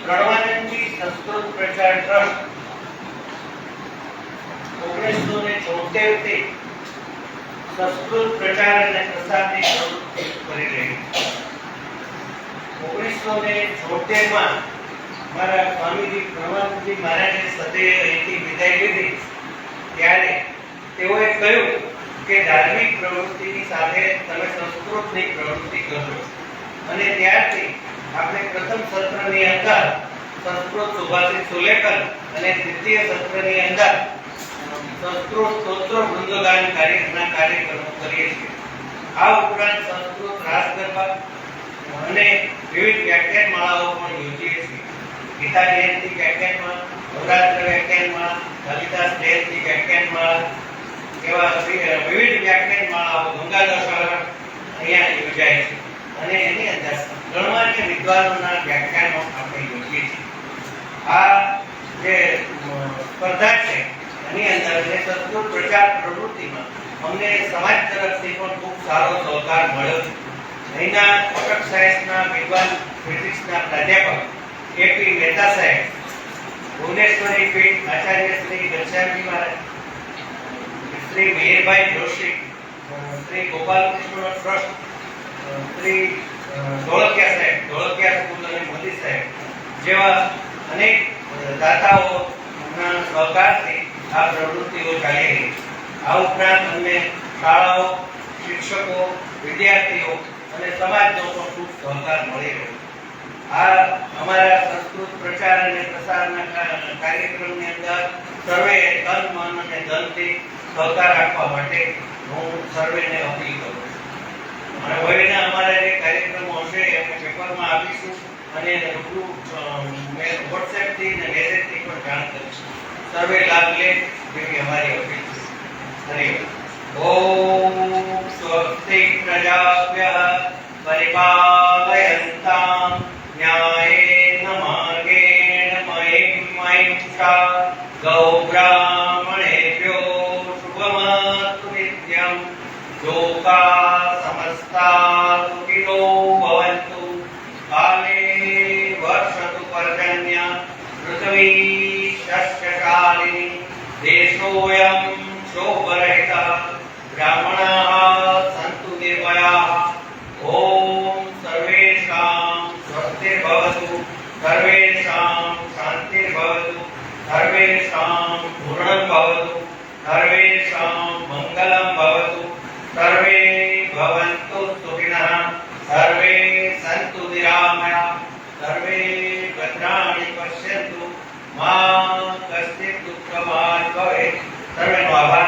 પ્રણવાનંદજી સંસ્કૃત પ્રચાર ટ્રસ્ટ 1976 થી સંસ્કૃત પ્રચાર અને પ્રસારની પ્રવૃત્તિ કરી રહી છે. 1976 માં મારા સ્વામીજી પ્રણવાનંદજી મહારાજે સદૈવ અહીંથી વિદાય લીધી ત્યારે તેઓએ કહ્યું કે ધાર્મિક પ્રવૃત્તિની સાથે તમે સંસ્કૃતની પ્રવૃત્તિ કરો. અને ત્યારથી આપણે પ્રથમ સત્રની અંદર સંસ્કૃત સુભાષિત સુલેખન અને દ્વિતીય સત્રની અંદર સંસ્કૃત સ્તોત્ર વૃંદગાન કાર્યક્રમો કરીએ છીએ. આ ઉપરાંત સંસ્કૃત રાસ ગરબા અને વિવિધ વ્યાખ્યાનમાળાઓ પણ યોજીએ છીએ. ગીતા જયંતિ વ્યાખ્યાનમાળા, નવરાત્ર વ્યાખ્યાનમાળા, લલિતા જયંતિ વ્યાખ્યાનમાળા એવા વિવિધ વ્યાખ્યાનમાળાઓ ગંગાધર અહીંયા યોજાય છે. અને એની અંદર ગણમાન્ય વિદ્વાનોના વ્યાખ્યાનો આપણે યોજીએ છીએ. આ જે સ્પર્ધા છે એની અંદર જે સંસ્કૃત પ્રચાર પ્રવૃત્તિમાં અમને સમાજ તરફથી પણ ખૂબ સારો સહકાર મળ્યો છે. અહીંના કોટક સાયન્સના વિદ્વાન ફિઝિક્સના પ્રાધ્યાપક કેપી મહેતા સાહેબ, ભુવનેશ્વરી પીઠ આચાર્ય શ્રી ઘનશ્યામજી મહારાજ, શ્રી મિહિરભાઈ જોશી, શ્રી ગોપાલકૃષ્ણ ટ્રસ્ટ, શ્રી ધોળકિયા સાહેબ, ધોળકિયા સ્કૂલ અને મોદી સાહેબ જેવા અનેક દાતાઓના સહકારથી આ પ્રવૃત્તિઓ ચાલી રહી છે. આ ઉપરાંત અમને શાળાઓ, શિક્ષકો, વિદ્યાર્થીઓ અને સમાજનો પણ ખૂબ સહકાર મળી રહ્યો છે. આ અમારા સંસ્કૃત પ્રચાર અને પ્રસારના કાર્યક્રમની અંદર સર્વે તન, મન અને ધનથી સહકાર આપવા માટે હું સર્વેને અપીલ કરું છું. અને ભવિષ્યના અમારા જે કાર્યક્રમો હશે અમે પેપરમાં આપીશું અને રૂબરૂ વોટ્સએપ થી અને મેસેજ થી પણ જાણ કરીશું. સર્વે લાભ લે એવી અમારી અપીલ છે. ધન્યવાદ. ઓમ સ્વસ્તિ પ્રજાભ્યઃ પરિપાલયન્તાં ન્યાયેન માર્ગેણ મહિમ્મહિંસા ગૌબ્રાહ્મણેભ્યો શુભમસ્તુ નિત્યં લોકા સમસ્તા સુખિનો ભવन्तુ. કાલે વર્ષતુ પર્જન્ય પૃથ્વી શસ્યશાલિની દેશોऽયં શોભરહિતઃ બ્રાહ્મણાः સन्तુ નિર્ભયાः. ઓમ સર્વેષાં સ્વસ્તિર્ભવતુ, સર્વેષાં શાન્તિર્ભવતુ, સર્વેષાં પૂર્ણં ભવતુ, સર્વેષાં મંગલં ભવતુ, સર્વે ભવन्तુ સુખિનઃ, સર્વે સन्तુ નિરામયા, સર્વે ભદ્રાણિ પશ્યन्तુ મા કશ્ચિत् દુઃખમાન ભવેत्. સર્વેનો આભાર.